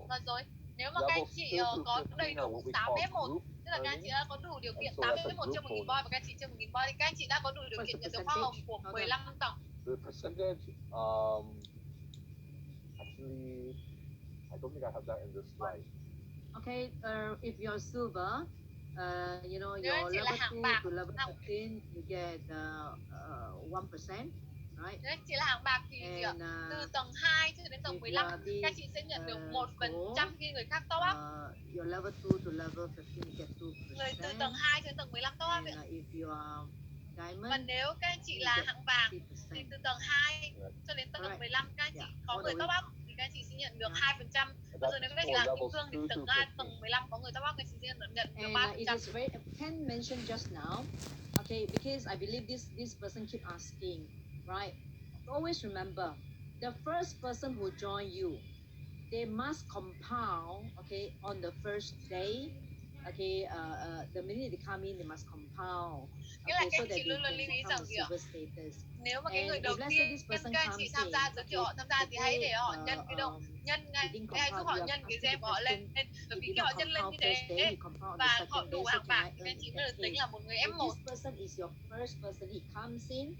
Và rồi, nếu mà các anh chị có đầy đủ 8 F1, tức là các anh chị đã có đủ điều kiện 8 F1 trên 1.000 boy và các anh chị trên 1.000 boy thì các anh chị đã có đủ điều kiện nhận được hoa hồng của 15 tầng. The percentage, actually, I don't think I have that in this slide. Okay, if you're silver, you know, Nếu anh your chị là level hạng 2 bạc, to level 15, you get 1%, right? nếu anh chị là hạng bạc thì And từ tầng 2 cho đến tầng 15, các anh chị sẽ nhận được 1% khi người khác top up. Your level 2 to level 15, you get 2%. Người từ tầng 2 cho đến tầng 15 top up. And if you are diamond, và nếu các anh chị là hạng vàng thì từ tầng 2 cho đến tầng 15 các anh chị có người top up thì các anh chị sẽ nhận được 2%. Và rồi nếu các anh chị là kim cương thì tầng 2 tầng 15 có người top up, các anh chị sẽ nhận được 3%. It is very, Ken mentioned just now, okay, because I believe this person keep asking, right? Always remember, the first person who join you, they must compound, okay, on the first day. Okay, the minute they come in, they must compound. Okay, so that they can become a silver status. Nếu mà cái người đầu tiên các anh chị tham gia giới thiệu họ tham gia thì hãy để họ nhân cái độ nhân ngay, hãy giúp họ nhân cái gem của họ lên. Bởi vì khi họ nhân lên như thế và họ đủ hạng bạc thì các anh chị mới được tính là một người F1. This person is your first person. He comes in.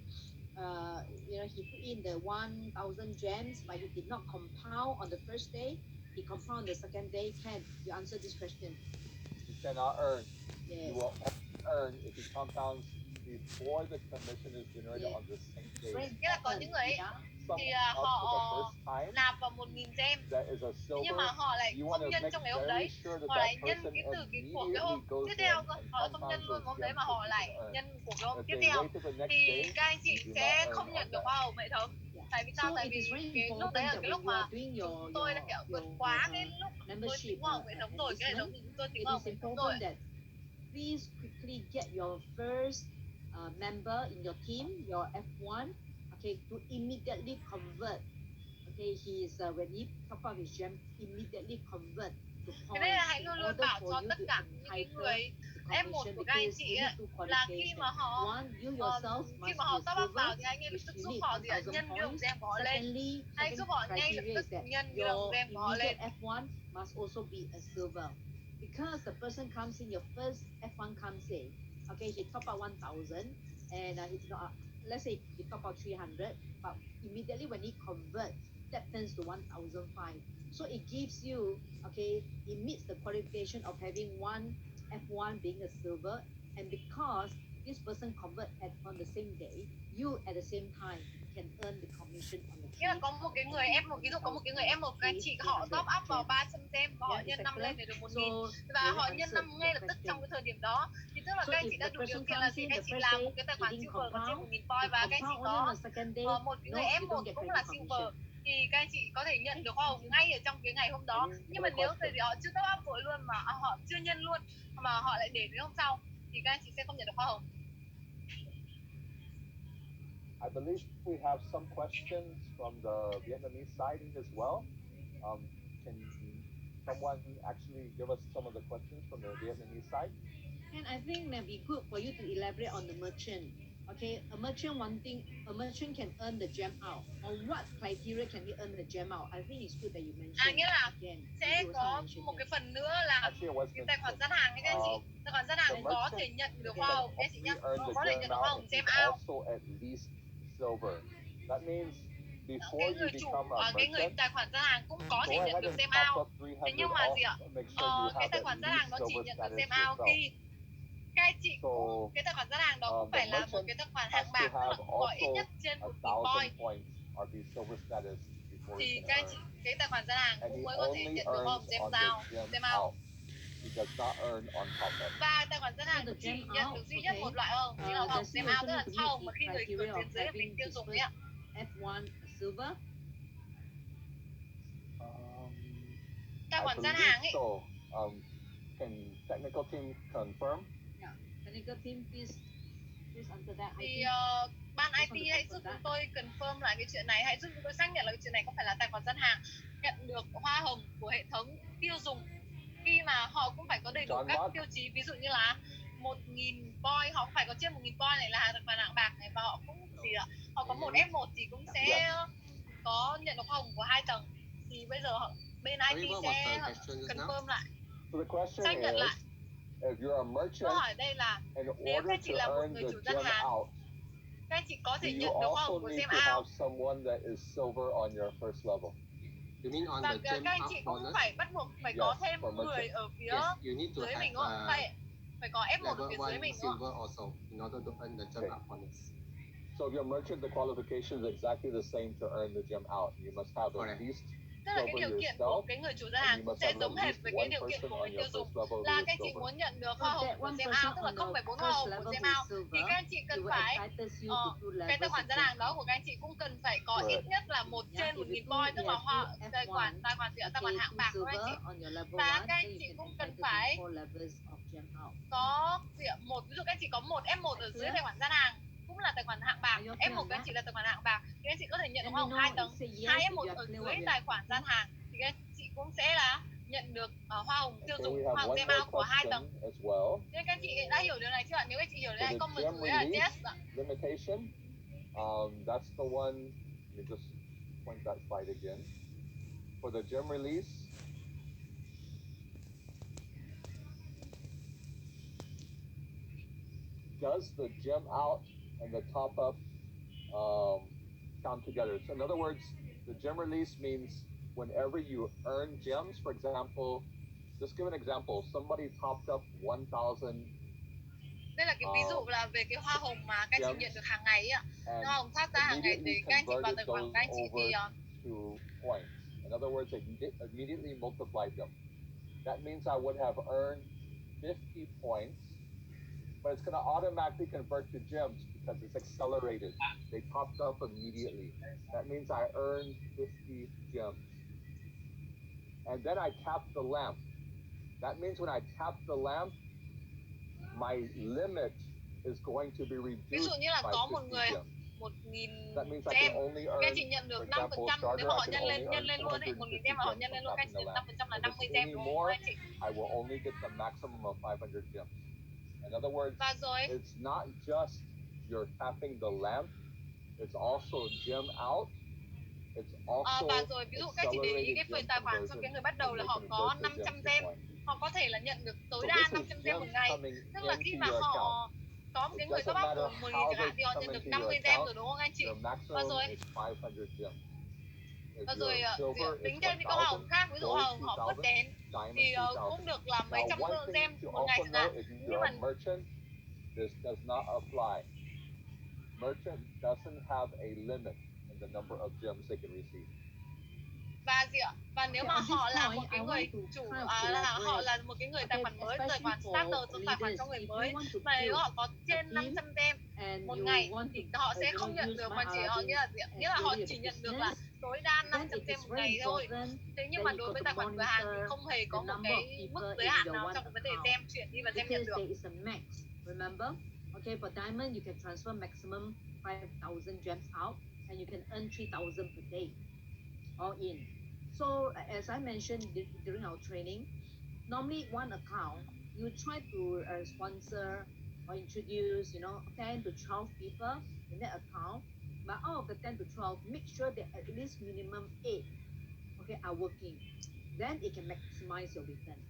You know, he put in the 1,000 gems, but he did not compound on the first day. He compound on the second day. Can you answer this question? You cannot earn. Yes. You will earn if he compounds before the commission is generated on the same day. Nghĩa là có những người ấy, thì họ nạp vào 1.000 gem, nhưng mà họ lại không nhân trong ngày hôm đấy, họ lại nhân cái từ của cái hôm tiếp theo cơ, họ lại không nhân luôn hôm đấy mà họ lại nhân của cái hôm tiếp theo, thì các anh chị sẽ không nhận được hoa hồng hệ thống. Tại vì sao? Tại vì cái lúc đấy là cái lúc mà chúng tôi đã kiểu vượt quá cái lúc tôi tính hoa hồng hệ thống rồi, cái hệ thống thì chúng tôi tính hoa hồng hệ thống rồi. Please quickly get your first member in your team, your F1, okay, to immediately convert. Okay, when he top up his gem, immediately convert to points. Thế nên là hãy luôn luôn bảo cho tất cả những cái người F1 của các anh chị ấy, là khi mà họ top up vào thì hãy ngay lập tức giúp họ gì ạ, nhân cái đồng gem của họ lên. Hãy giúp họ ngay lập tức nhân cái đồng gem của họ lên. F1 must also be a silver. Because the person comes in, your first F1 comes in, okay, he top up 1,000, and let's say he top up 300, but immediately when he converts, that turns to 1,005. So it gives you, okay, it meets the qualification of having one F1 being a silver, and because this person convert on the same day, you at the same time can earn the commission on the Nghĩa là có một cái người F1, ví dụ có một cái người F1 các anh chị họ top up vào 300 gem và họ nhân 5 lên để được 1.000 và họ nhân 5 ngay lập tức trong cái thời điểm đó, thì tức là các anh chị đã đủ điều kiện là gì, các anh chị làm một cái tài khoản silver có trên 1.000 point và các anh chị có một cái người F1 cũng là silver thì các anh chị có thể nhận được hoa hồng ngay ở trong cái ngày hôm đó. Nhưng mà nếu thì họ chưa top up vội luôn mà họ chưa nhân luôn mà họ lại để đến hôm sau thì các anh chị sẽ không nhận được hoa hồng. I believe we have some questions from the Vietnamese side as well. Can someone actually give us some of the questions from the Vietnamese side? And I think that'd be good for you to elaborate on the merchant. Okay, a merchant can earn the gem out. On what criteria can he earn the gem out? I think it's good that you mentioned. Nghĩa là sẽ có một cái phần nữa là cái tài khoản gian hàng ấy các anh chị. Tài khoản gian hàng có thể nhận được hoa hồng, các chị nhá. Có thể nhận được hoa hồng gem out. Silver. That means before you become a cái người merchant, tài khoản gian hàng cũng có thể nhận được gem out. Thế nhưng mà gì ạ? Cái tài khoản gian hàng nó chỉ nhận được gem out khi các anh chị cái tài khoản gian hàng đó cũng phải là một cái tài khoản hạng bạc, tức là có ít nhất trên 1.000 point. Thì các anh chị cái tài khoản gian hàng cũng mới có thể nhận được hoa hồng gem out. Và tài khoản gian hàng chỉ nhận được duy nhất một loại hoa hồng, là hoa hồng gem out, tức là hoa hồng mà khi người chuyển dưới mình tiêu dùng ấy ạ. F1 silver. Tài khoản gian hàng ấy. Can technical team confirm? Yeah, technical team please answer that. Thì ban IT hãy giúp chúng tôi confirm lại cái chuyện này, hãy giúp chúng tôi xác nhận là cái chuyện này có phải là tài khoản gian hàng nhận được hoa hồng của hệ thống tiêu dùng, khi mà họ cũng phải có đầy đủ các tiêu chí, ví dụ như là 1.000 point, họ phải có trên 1.000 point này là tài khoản hạng bạc này, và họ cũng gì ạ, họ có một F1 thì cũng sẽ có nhận được hoa hồng của 2 tầng. Thì bây giờ bên IT sẽ confirm lại, So the question xác nhận lại. is, if you're a Câu merchant, hỏi đây là in nếu các order chị to là một earn người the chủ gian gem hàng, out, các chị có do thể you nhận được hoa also hồng của need gem to have out. someone that is silver on your first level? You mean on Và the các gem anh up chị cũng bonus? phải bắt buộc phải Yes, có thêm for merchant. người ở phía Yes, you need to dưới have mình đúng không? Phải có F1 ở level phía dưới 1 mình đúng không? silver also in order to earn the gem Okay. up bonus. So if you're a merchant, the qualification is exactly the same to earn the gem out. You must have at Correct. least Tức là cái silver điều kiện của yourself, cái người chủ gian and hàng you cũng must sẽ have at giống hệt least với cái one điều kiện person của on người your tiêu dùng, first level who là is các chị silver. muốn nhận được So hoa hồng that của one gem person out, tức là on the 0,4 hoa first hồng của level gem who is out, thì silver, các anh chị it cần will phải entitle you to two cái levels tài khoản of gian gem hàng đó out. của các anh chị cũng cần phải có Correct. ít nhất là một Yeah, trên if 1.000 you point, tức you là have two tài khoản F1, tài khoản okay, hạng two bạc của các anh silver chị. on your level Và one, các anh then you chị can cũng cần entitle phải to 4 levels of gem out. có một, ví dụ các anh chị có một F1 ở dưới tài khoản gian hàng cũng là tài khoản hạng bạc, Are you okay F1 on các anh that? chị là tài khoản hạng bạc, thì các anh chị có thể nhận được Let hoa me hồng 2 know tầng, if say yes 2 if F1 you are ở clear dưới what we tài are khoản gian talking. hàng thì các anh chị cũng sẽ là nhận được hoa hồng tiêu Okay, dùng, we hoa have hồng one gem more out của 2 question tầng. as well. Thế các anh chị đã hiểu điều này chưa ạ? Nếu các chị hiểu điều For này, the comment gem dưới là release yes ạ. limitation, that's the one. Let me just point that slide again. For the gem release, does the gem out and the top up count together? So in other words, the gem release means whenever you earn gems, for example, just give an example. Somebody topped up 1,000 Đây là cái ví dụ là về cái hoa hồng mà các anh chị nhận được hàng ngày ấy ạ. and Hoa hồng phát ra hàng ngày immediately để các anh chị vào converted tài khoản those các anh chị thì over to points. In other words, they immediately multiplied them. That means I would have earned 50 points, but it's going to automatically convert to gems because it's accelerated. They popped up immediately. That means I earned 50 gems. And then I tapped the lamp. That means when I tap the lamp, my limit is going to be ví dụ reduced như là by có một 50 người gems. 1.000 That means I gem, can only các anh earn, chị nhận for được example, 5%, starter, nếu mà I họ can nhân only lên earn luôn ấy, 1.000 gem mà họ 450 nhân lên gems luôn, from các anh chị tapping được the lamp. 5% là If 50 it's gem any đúng không more, các anh chị? I will only get the maximum of 500 gems. In other words, Và rồi it's not just you're tapping the lamp, it's also gem out. It's also và rồi ví dụ các chị để ý accelerated cái phần gem tài khoản cho conversion cái người bắt đầu when là they họ có convert the 500 gems to gem, points. họ có thể là nhận được tối So đa this is 500 gem một gems ngày. coming Tức là khi into mà your họ account. có một It cái người doesn't top up matter của 1.000 how chẳng they hạn thì họ come nhận được into your 50 gem account. rồi đúng không anh chị? Your Và maximum rồi is 500 gems. If và rồi you're silver, tính it's thêm những cái hoa hồng 1,000, khác, ví dụ hoa gold hồng họ vứt 2,000, đến diamond thì 2,000. cũng được là mấy Now, trăm one thing gem to một ngày also chẳng hạn. note, if Nhưng you're mà a merchant, this does not apply. Merchant doesn't have a limit in the number of gems they can receive. và gì ạ? Và nếu Okay, mà on this họ là một point, cái I người want to chủ kind of là họ elaborate. là một cái người tài Okay, khoản mới, tài especially khoản for starter, tài khoản leaders, cho người if mới, you want to mà nếu build họ có a trên team 500 gem and một you ngày want thì to họ sẽ you không know, nhận use được, mà chỉ họ myaladdinz nghĩa là họ building chỉ a nhận được là business, tối đa then 500 it gem is một very ngày thôi. important Thế nhưng that mà you đối got với to tài khoản cửa hàng thì monitor không hề có the một number of cái mức people giới in hạn your nào one trong cái vấn đề account gem chuyển đi và gem nhận because được. there is a max. Remember, okay, for diamond you can transfer maximum 5,000 gems out and you can earn 3,000 per day, all in. So as I mentioned during our training, normally one account you try to sponsor or introduce 10 to 12 people in that account, but out of the 10 to 12 make sure that at least minimum 8 are working, then it can maximize your return.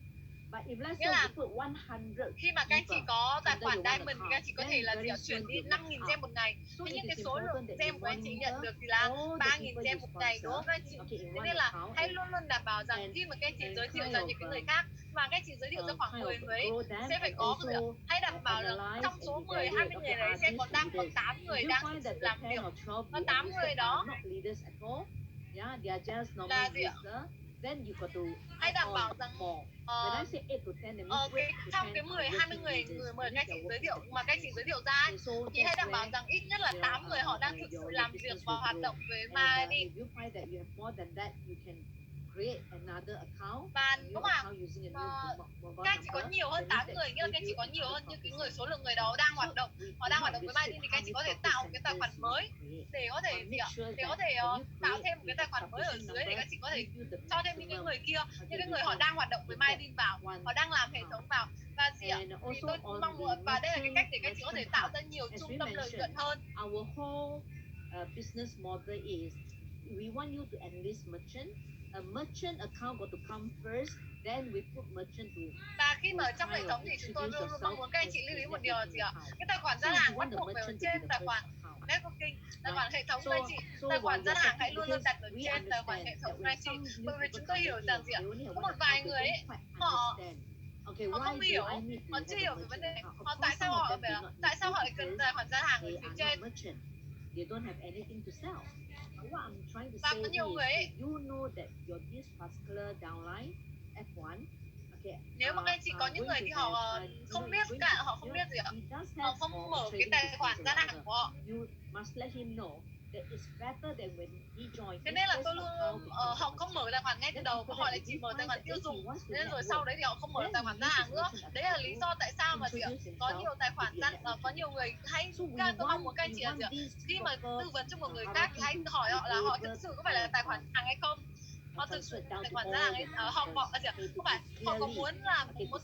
But if let's say you put 100 khi mà các anh chị people có tài under khoản your one diamond thì account, các anh chị có then thể là very chuyển soon đi you 5.000 max gem out. một ngày. So Thế it nhưng cái is số lượng important that gem you của anh chị nhận monitor được thì là all the 3.000 people gem you một ngày đúng không các anh chị? sponsor, in Thế one nên là account hãy luôn luôn đảm bảo rằng khi mà các anh chị giới thiệu ra những cái người khác mà các anh chị giới thiệu ra khoảng 10 người ấy, sẽ phải có hãy đảm bảo rằng trong số 10, 20 người đấy sẽ có đang có 8 người đang thực sự làm việc. Và 8 người đó yeah, they are just là normal gì ạ? user, then you got to Hãy add đảm bảo on rằng more. When I say 8 to 10, that means 8 to trong 10 cái 10, are 20 working người leaders. mà That các means chị they are giới working thiệu in the mà các chị giới thiệu ra ấy, business. So thì hãy that's đảm bảo where rằng ít nhất là 8 người họ đang thực sự làm việc business và will hoạt grow. động với And myaladdinz. if you find that you have more than that, you can create another account, Và a new đúng không ạ? account using a new mobile Các anh chị có number. nhiều hơn That 8 means người, that nghĩa là các anh give chị you có nhiều hơn another những cái profit người số center. lượng người đó đang hoạt động. We Họ do đang not hoạt động với restrict myaladdinz thì các how anh chị many có thể profit tạo một cái tài centers khoản you mới want to create. để có thể But gì make ạ? sure Để có that thể when you tạo create thêm một cái tài khoản mới ở sufficient dưới để number, các chị có thể give you the cho thêm những cái maximum người kia, những cái người họ return đang hoạt động với in that myaladdinz vào, one họ đang làm hệ account. thống vào. Và gì ạ? And Thì also tôi on mong the muốn và đây là cái cách để các chị có thể merchant tạo part, ra nhiều as trung we tâm lợi nhuận mentioned, hơn. our whole business model is we want you to enlist merchant a merchant account got to come first, then we put merchant to. Và khi mà ở trong hệ thống thì chúng tôi luôn luôn mong muốn các anh chị lưu ý một điều là gì ạ? Cái tài khoản gian hàng bắt buộc phải ở trên tài khoản networking, tài khoản hệ thống các anh chị. Tài khoản gian hàng hãy luôn luôn đặt ở trên tài khoản hệ thống các anh chị. Bởi vì chúng tôi hiểu rằng gì ạ? Có một vài người ấy, họ không hiểu, họ chưa hiểu về vấn đề. Họ tại sao họ lại cần tài khoản gian hàng ở phía trên? They don't have anything to sell. What I'm trying to Và say có nhiều người ấy, is, you know that your this particular downline F1, okay. Nếu mà các anh chị có những người thì họ không biết cả, họ không biết gì ạ? Họ không mở cái tài khoản gian hàng của họ. You must let him know that it's better than when he joined. Thế nên là tôi luôn họ không mở tài khoản ngay từ đầu, mà họ lại chỉ mở tài khoản tiêu dùng. Nên rồi sau đấy thì họ không mở tài khoản gian hàng nữa. Đấy là lý do tại sao mà gì ạ? Có nhiều tài khoản có nhiều người hay tôi mong muốn các anh chị là gì ạ? Khi mà tư vấn cho một người khác thì hãy hỏi họ là họ thực sự có phải là tài khoản hàng hay không. Họ thực sự tài khoản gian hàng ấy, họ không phải họ có muốn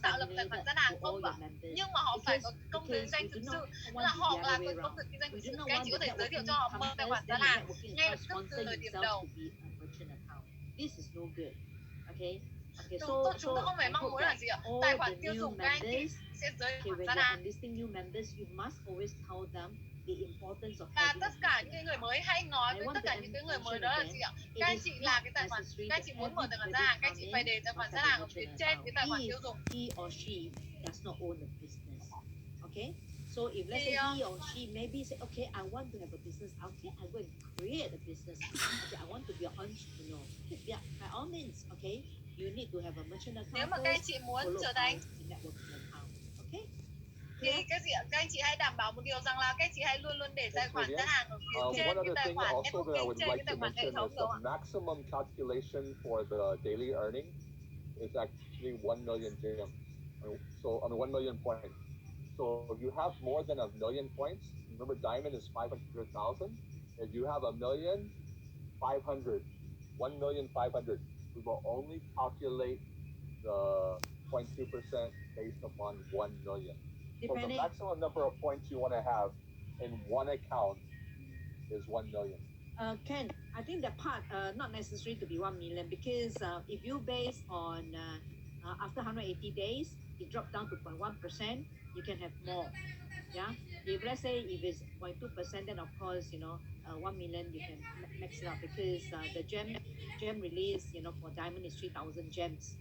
tạo lập tài khoản gian hàng không ạ? Nhưng mà họ phải có công việc kinh doanh thực sự, là họ là có công việc kinh doanh thực sự. Các anh chị có thể giới thiệu cho họ mở tài khoản gian hàng ngay lập tức từ thời điểm đầu. This is no good. Okay. Chúng tôi không phải mong muốn là gì ạ? Tài khoản tiêu dùng các anh chị sẽ giới thiệu gian hàng. Và tất cả những người mới hãy nói với tất cả những người mới đó là gì ạ? Các anh chị là cái tài khoản, các anh chị muốn mở tài khoản gian hàng, các anh chị phải để tài khoản gian hàng ở phía trên cái tài khoản tiêu dùng. He or she does not own a business. Okay? So if let's say he or she maybe say, okay, I want to have a business. Okay, I go and create a business. Okay, I want to be an entrepreneur. Yeah, by all means, okay, you need to have a merchant account. Nếu mà các anh chị muốn trở thành okay. Thì cái gì ạ? Các anh chị hãy đảm bảo một điều rằng là các anh chị hãy luôn luôn để tài khoản gian hàng ở phía trên one cái other tài thing khoản also that I would trên like cái tài to khoản hệ mention thống is đúng the không ạ? maximum calculation for the daily earning is actually 1 million gems. So, 1 million points. So if you have more than 1 million points, remember diamond is 500,000. If you have 1,500,000, 1,500,000, we will only calculate the 0.2% based upon 1 million. So the maximum number of points you want to have in one account is 1 million. Ken, I think that part not necessary to be 1 million because if you base on after 180 days, it dropped down to 0.1%, you can have more. Yeah. If let's say if it's 0.2%, then of course 1 million you can max it out because the gem release for diamond is 3,000 gems,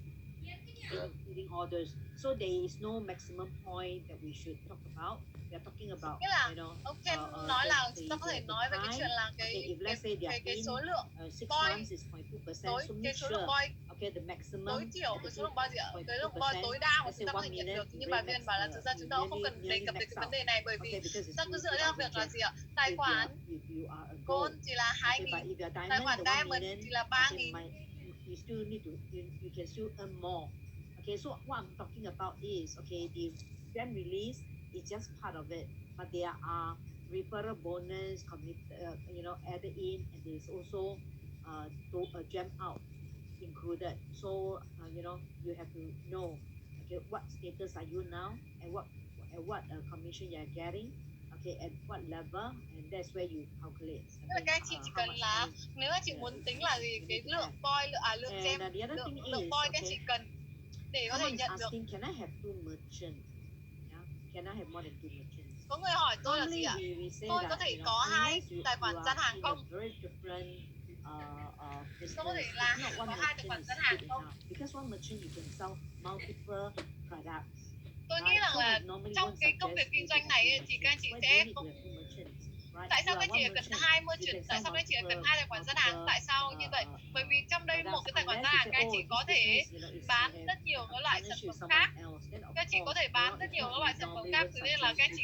including orders. So there is no maximum point that we should talk about. We are talking about ông Ken nói là chúng ta có thể nói về cái chuyện là cái số lượng point, cái số lượng point tối thiểu, cái số lượng point gì ạ? Cái số lượng point tối đa mà chúng ta có thể nhận được. Nhưng bà Viên bảo là thực ra chúng ta không cần đề cập đến cái vấn đề này bởi vì chúng ta cứ dựa theo việc là gì ạ? Tài khoản gold chỉ là 2.000, tài khoản diamond chỉ là 3.000. You still need to, you can still earn more. Okay, so what I'm talking about is, okay, the gem release is just part of it, but there are referral bonus, added in, and there's also a gem out included. So you have to know, okay, what status are you now, and what commission you are getting. Okay, at what level, and that's where you calculate. Các anh chị chỉ cần là nếu anh chị muốn tính là gì cái lượng point, lượng gem, lượng point các anh chị cần để có thể nhận được. Can I have 2 merchants? Yeah? Can I have more than 2 merchants? Có người hỏi tôi là gì ạ? Tôi có thể có 2 tài khoản gian hàng không? Tôi có thể là có 2 tài khoản gian hàng không? Because one merchant you can sell multiple products. Tôi nghĩ rằng là trong cái công việc kinh doanh này thì các anh chị sẽ tại sao các chị cần 2 merchant? Tại sao các chị cần 2 tài khoản gian hàng? Tại sao như vậy? Bởi vì trong đây một cái tài khoản gian hàng các anh chị có thể bán rất nhiều các loại sản phẩm khác. Các chị có thể bán rất nhiều các loại sản phẩm khác, thế nên là các anh chị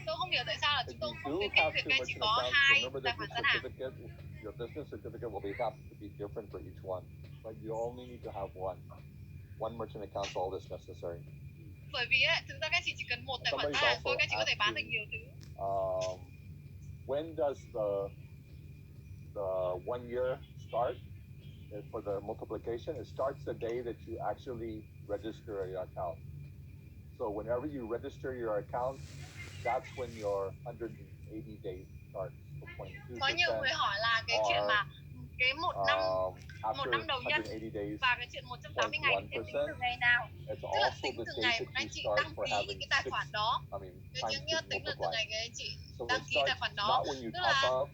tôi không hiểu tại sao là chúng tôi không khuyến khích việc các anh chị có 2 tài khoản gian hàng. Your business certificate will have to be different for each one, but you only need to have one merchant account for all this necessary. Bởi vì thực ra các chị chỉ cần một tài khoản gian hàng thôi, các chị có thể bán được nhiều thứ. When does the 1 year start for the multiplication? It starts the day that you actually register your account. So whenever you register your account, that's when your 180 days starts. Có nhiều người hỏi là cái chuyện mà cái một năm after đầu nhân 180 days, và cái chuyện 180 ngày thì sẽ tính từ ngày nào? it's Tức là also tính the từ date ngày that mà các you anh chị start đăng for ký having cái tài six, khoản đó. times Cái nghĩa to tính là từ multiply. ngày các anh chị So đăng it ký tài starts khoản đó. not when you Tức top là up,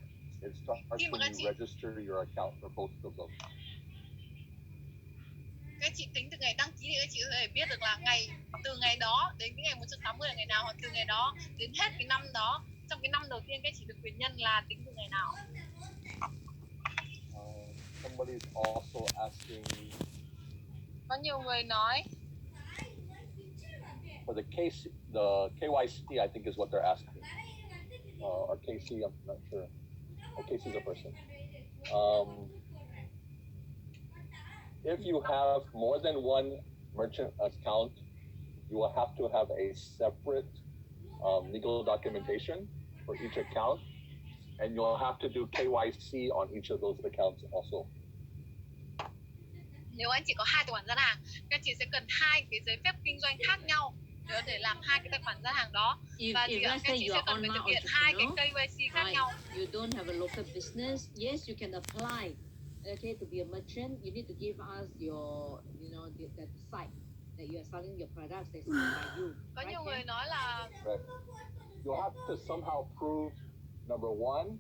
it starts khi mà when các you chị register your account for both of those. các chị tính từ ngày đăng ký thì các chị có thể biết được là từ ngày đó đến cái ngày 180 là ngày nào, hoặc từ ngày đó đến hết cái năm đó, trong cái năm đầu tiên các chị được quyền nhân là tính từ ngày nào. Somebody's also asking Có nhiều người nói for the KYC, I think is what they're asking. Or KC, I'm not sure. KC is a person. If you have more than one merchant account, you will have to have a separate legal documentation for each account, and you'll have to do KYC on each of those accounts also. Nếu anh chị có 2 tài khoản ngân hàng, các chị sẽ cần 2 cái giấy phép kinh doanh khác nhau để làm 2 cái tài khoản ngân hàng đó. Và các chị sẽ cần phải thực hiện 2 cái KYC khác nhau. You don't have a local business. Yes, you can apply. Okay, to be a merchant, you need to give us your, that site that you are selling your products that's by you. Có nhiều người nói là You'll have to somehow prove, number one,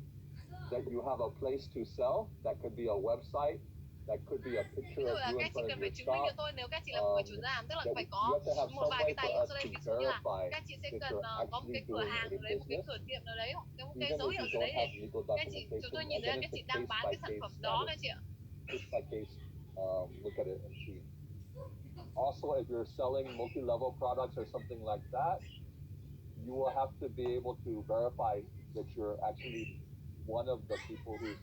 that you have a place to sell. That could be a website. That could be a picture of you in front of your shop. Nếu các chị là một người chủ hàng, tức là phải có một vài cái tài liệu sau đây, ví dụ như là các chị sẽ cần có một cái cửa hàng ở đấy, một cái cửa tiệm nào đấy, hoặc một cái dấu hiệu gì đấy để các chị, chúng tôi nhìn thấy các chị đang bán cái sản phẩm đó các chị ạ. Case by case, look at it and see. Also, if you're selling multi-level products or something like that, you will have to be able to verify that you're actually one of the people who's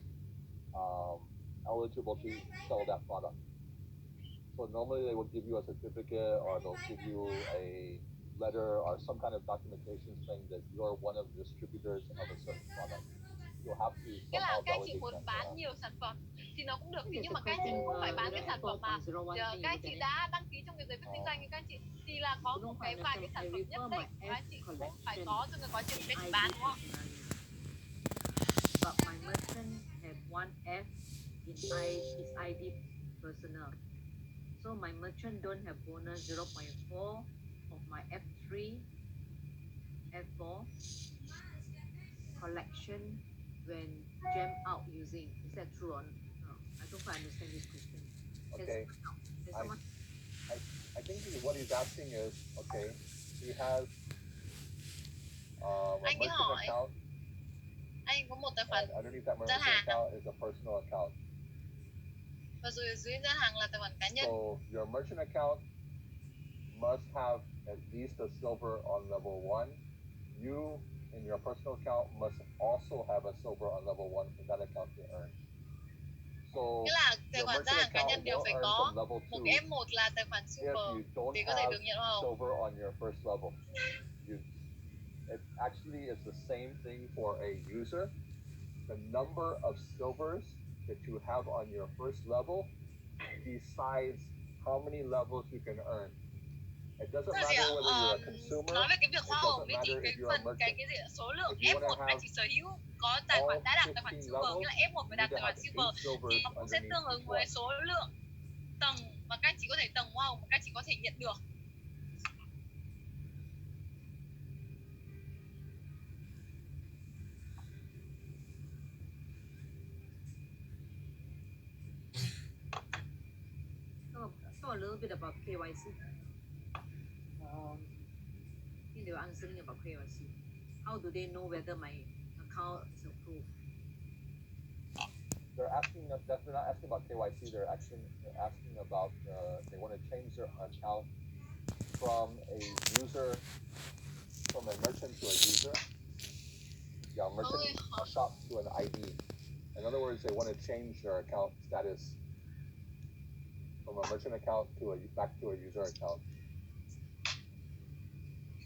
eligible to sell that product. So normally they will give you a certificate, or they'll give you a letter or some kind of documentation saying that you're one of the distributors of a certain product. You'll have to Nghĩa là somehow các chị validate muốn that. bán nhiều sản phẩm thì nó cũng được, nhưng mà các chị cũng không phải bán cái sản phẩm mà các chị đã đăng ký trong cái giấy phép kinh doanh như các chị thì là có một vài cái sản phẩm nhất định các chị cũng phải có trong cái quá trình các chị bán, đúng không? But my merchant have one F in his ID personal. So my merchant don't have bonus 0.4 of my F3, F4 collection when jam out using. Is that true or no? I don't quite understand this question. Okay. I think what he's asking is, okay, he has a merchant account. Anh có một tài khoản underneath that merchant account is a personal account. Và rồi ở dưới ngân hàng là tài khoản cá nhân. So your merchant account must have at least a silver on level 1. You in your personal account must also have a silver on level 1 for that account to earn. So nghĩa là tài khoản ngân hàng cá nhân đều phải có một cái F1 là tài khoản silver để có thể được nhận hoa hồng. Silver on your first level. It actually is the same thing for a user. The number of silvers that you have on your first level decides how many levels you can earn. It doesn't matter whether you're a consumer. Nói về cái việc hoa hồng ấy thì cái phần cái gì số lượng F1 các chị sở hữu có tài khoản đã đạt tài khoản silver, nghĩa là F1 phải đạt tài khoản silver thì nó cũng sẽ tương ứng với số lượng tầng mà các chị có thể tầng hoa hồng mà các chị có thể nhận được. Talk a little bit about KYC. I think they were answering about KYC. How do they know whether my account is approved? They're not asking about KYC. They're asking about they want to change their account from a merchant to a user. Yeah, merchant shop to an ID. In other words, they want to change their account status from a merchant account back to a user account.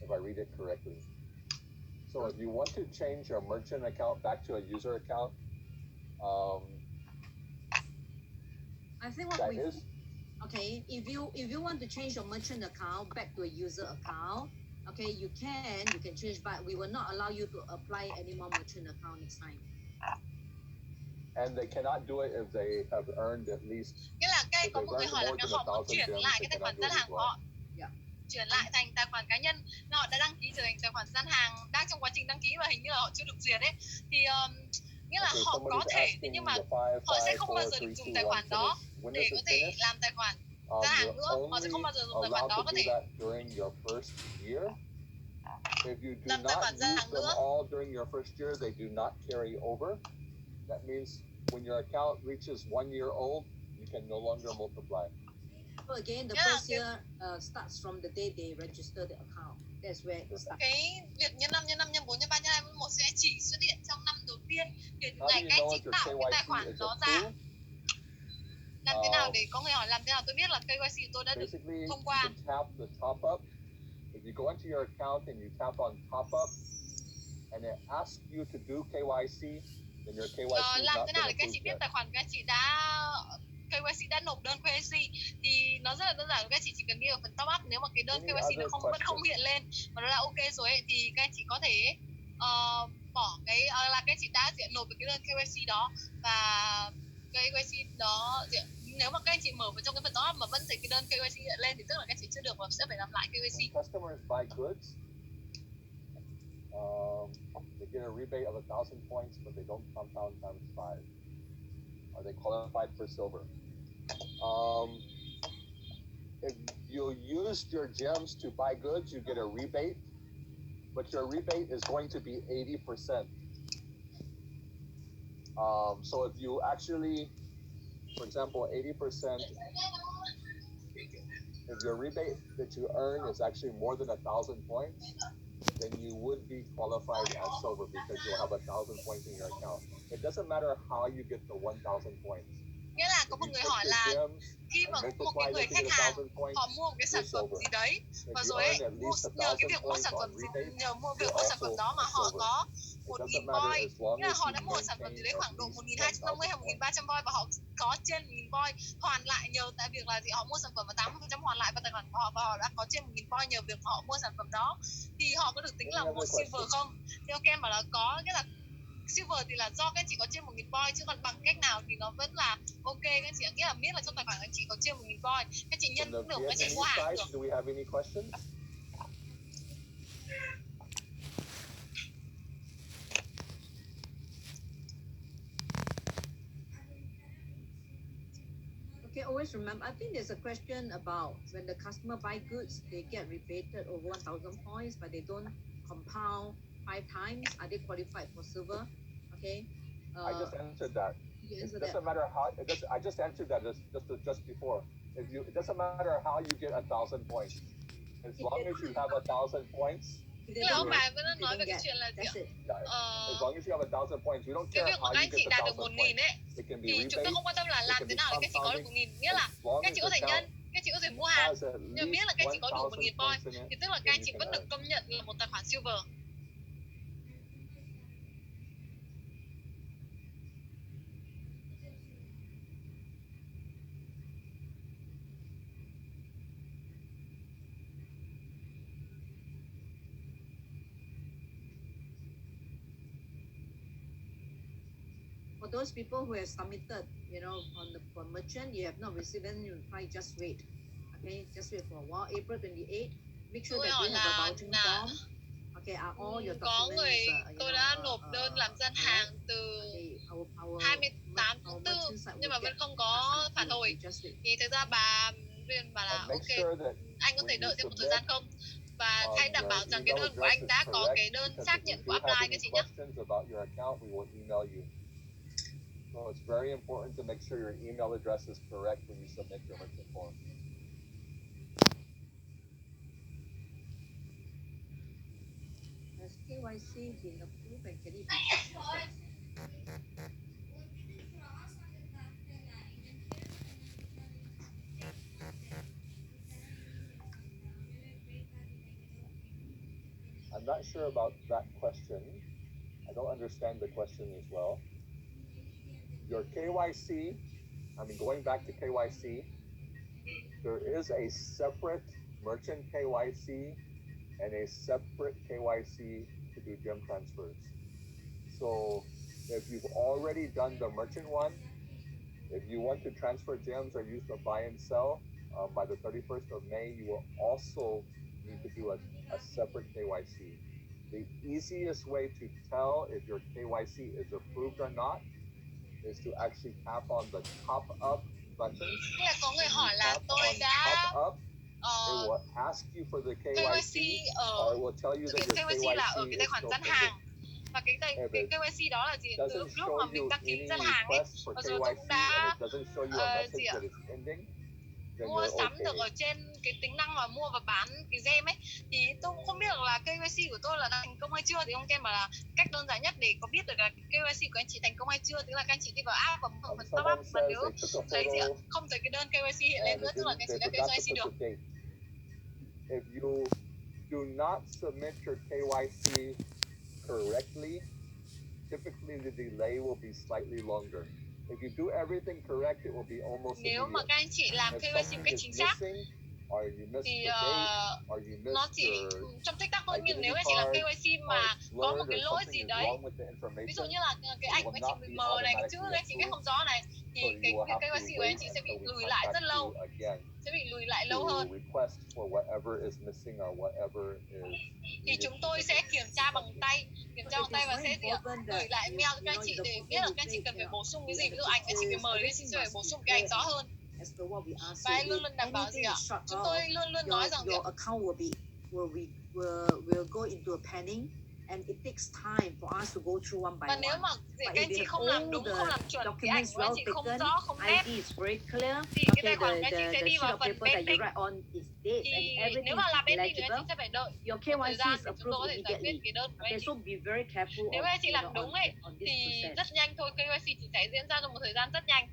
If I read it correctly. So if you want to change your merchant account back to a user account, I think okay, if you want to change your merchant account back to a user account, okay, you can change, but we will not allow you to apply any more merchant account next time. And they cannot do it if they have earned at least. Nghĩa là cái If có they've một người earned hỏi là more than họ muốn 1,000 chuyển gems, lại they cái tài cannot khoản do it gian as hàng của well. họ, chuyển lại thành tài khoản cá nhân. Họ đã đăng ký trở thành tài khoản gian hàng, đang trong quá trình đăng ký và hình như là họ chưa được duyệt ấy. Thì nghĩa là Okay, họ có somebody's thể, asking nhưng mà the 5, họ sẽ 5, không 4, bao giờ 3, được 2, dùng tài 1 khoản đó finish. When để this có is thể finished, làm tài khoản gian hàng you're nữa. Họ sẽ không only bao giờ dùng tài khoản allowed đó to có do thể that during your first year. If you do làm tài not khoản gian use hàng them nữa. all during your first year, they do not carry over. That means when your account reaches 1 year old, you can no longer multiply. So again, the Yeah, first year starts from the day they register the account. That's where it starts. Cái việc nhân 5, nhân 4, nhân 3, nhân 2, nhân 1 sẽ chỉ xuất hiện trong năm đầu tiên kể từ How do ngày you các know chị if your tạo cái tài KYC khoản is đó ra. approved? Làm thế nào để có người hỏi làm thế nào tôi biết là KYC tôi đã được Basically, thông you qua. can tap the top up. If you go into your account and you tap on top up, and it asks you to do KYC, then your KYC is Làm not thế been nào để các chị approved biết yet. tài khoản các chị đã KYC đã nộp đơn KYC thì nó rất là đơn giản, các chị chỉ cần đi vào phần top up. Nếu mà cái đơn Any KYC nó other vẫn không hiện lên mà nó là ok rồi ấy, thì các chị có thể bỏ cái là các chị đã nộp cái đơn KYC đó, và cái KYC đó nếu mà các anh chị mở vào trong cái phần top mà vẫn thấy cái đơn KYC hiện lên thì tức là các chị chưa được và sẽ phải làm lại KYC. When customers buy goods, they get a rebate of 1,000 points, but they don't compound times 5. Are they qualified for silver? If you use your gems to buy goods, you get a rebate, but your rebate is going to be 80%. So if you actually, for example, 80%, if your rebate that you earn is actually more than 1,000 points, then you would be qualified as silver because you'll have 1,000 points in your account. It doesn't matter how you get the 1,000 points. Nghĩa là có một người hỏi là khi mà một cái người khách hàng họ mua một cái sản phẩm gì đấy và rồi ấy, nhờ cái việc mua sản phẩm đó mà họ có 1.000 voi, nghĩa là họ đã mua sản phẩm gì đấy khoảng độ 1.250 hay 1.300 voi và họ có trên 1.000 voi hoàn lại nhờ tại việc là họ mua sản phẩm và 80% hoàn lại vào tài khoản của họ và họ đã có trên 1.000 voi nhờ việc họ mua sản phẩm đó, thì họ có được tính là một silver không? Thì ok em bảo là có, nghĩa là silver thì là do các chị có trên 1.000 voi, chứ còn bằng cách nào thì nó vẫn là ok. Các chị nghĩa là biết là trong tài khoản các chị có trên 1.000 voi, các chị nhân cũng được, các chị mua hàng được. Do we have any questions? Okay, always remember, I think there's a question about when the customer buy goods, they get rebated over 1,000 points, but they don't compound 5 times. Are they qualified for silver? Okay. I just answered that. It doesn't matter how. I just answered that just before. It doesn't matter how you get 1,000 points, as long as you have 1,000 points. Ông bà vẫn nói về cái chuyện là gì? As long as you have 1,000 points, we don't care how you get the 1,000 points. It can be thì chúng tôi không quan tâm là làm thế nào để các chị có được 1.000, nghĩa là các chị có thể nhân, các chị có thể mua hàng, nhưng biết là các chị có đủ 1.000 point thì tức là các chị vẫn được công nhận là một tài khoản silver. For those people who have submitted, for merchant, you have not received any reply, just wait. Okay, just wait for a while. April 28, make sure that you have a vouching form. Okay, are all your documents, có người tôi đã nộp đơn làm gian hàng từ 28 tháng 4 nhưng mà vẫn không có phản hồi. Thì thực ra bà Viên bảo là ok, anh có thể đợi thêm một thời gian không? Và hãy đảm bảo rằng cái đơn của anh đã có cái đơn xác nhận của upline các chị nhé. So it's very important to make sure your email address is correct when you submit your merchant form. Has KYC been approved and can it be submitted? I'm not sure about that question. I don't understand the question as well. Your KYC, going back to KYC, there is a separate merchant KYC and a separate KYC to do gem transfers. So if you've already done the merchant one, if you want to transfer gems or use the buy and sell by the 31st of May, you will also need to do a separate KYC. The easiest way to tell if your KYC is approved or not is to actually tap on the top up button. Nghĩa là có người hỏi là Tap tôi on đã top up. It will ask you for the KYC, or it will tell you that your KYC là ở KYC cái is tài khoản still gian pending. hàng. Và cái KYC đó là gì? Từ Doesn't lúc mà show mình you đăng ký any gian hàng ấy, request for và rồi tôi KYC cũng and đã it doesn't show you a message gì ạ? that it's pending, then Mua you're sắm được ở okay. trên cái tính năng mà mua và bán cái gem ấy, thì tôi cũng không biết được là KYC của tôi là đã thành công hay chưa. Thì ông Ken bảo là cách đơn giản nhất để có biết được là KYC của anh chị thành công hay chưa, tức là các anh chị đi vào app và phần top Someone up, và says nếu they took a thấy gì ạ, photo không thấy cái đơn KYC hiện lên and nữa, tức là các anh chị đã they forgot to KYC put được. the date. If you do not submit your KYC correctly, typically the delay will be slightly longer. If you do everything correct, it will be almost Nếu mà immediate. các anh chị làm If KYC một something cách is chính xác missing, or you missed thì the date, or you nó missed chỉ your trong tích tắc thôi. Nhưng nếu identity anh chị làm card, KYC or mà it's có một blurred, cái or lỗi something gì is đấy, wrong with the ví dụ information, như là cái ảnh it của will anh chị not bị be mờ này, cái chữ automatically anh chị viết không approved. rõ này, thì So you cái will have to KYC của wait anh chị sẽ bị until we lùi lại rất contact lâu, you again sẽ bị lùi lại lâu to hơn. request for whatever is missing or whatever is Thì needed chúng to tôi get sẽ the kiểm tra bằng tay, kiểm tra So bằng it tay is và very sẽ gì ạ, important gửi that lại mail cho các anh chị để biết là các anh chị cần phải bổ sung cái gì. Ví dụ ảnh anh chị bị mờ thì sẽ phải bổ sung cái ảnh rõ hơn. as per what we ask Và you. anh luôn luôn đảm bảo gì Anything ạ, is short chúng off, tôi luôn luôn nói rằng gì ạ, your account will go into a panic, and it takes time for us to go through one by và nếu one. mà But các if anh we chị have không làm all đúng, the không làm chuẩn, cái ảnh documents của anh well chị không taken, rõ, không nét, ID is very clear. thì cái tài khoản của anh chị sẽ the đi sheet vào of phần paper that you pending. write on is dates Thì and nếu everything mà làm is pending thì anh chị legible. sẽ phải đợi Your một thời KYC gian is để chúng tôi có approved thể giải quyết immediately. cái đơn của anh Okay, chị. so be very careful Nếu on, anh chị làm đúng ấy on this thì process. rất nhanh thôi, KYC chỉ sẽ diễn ra trong một thời gian rất nhanh.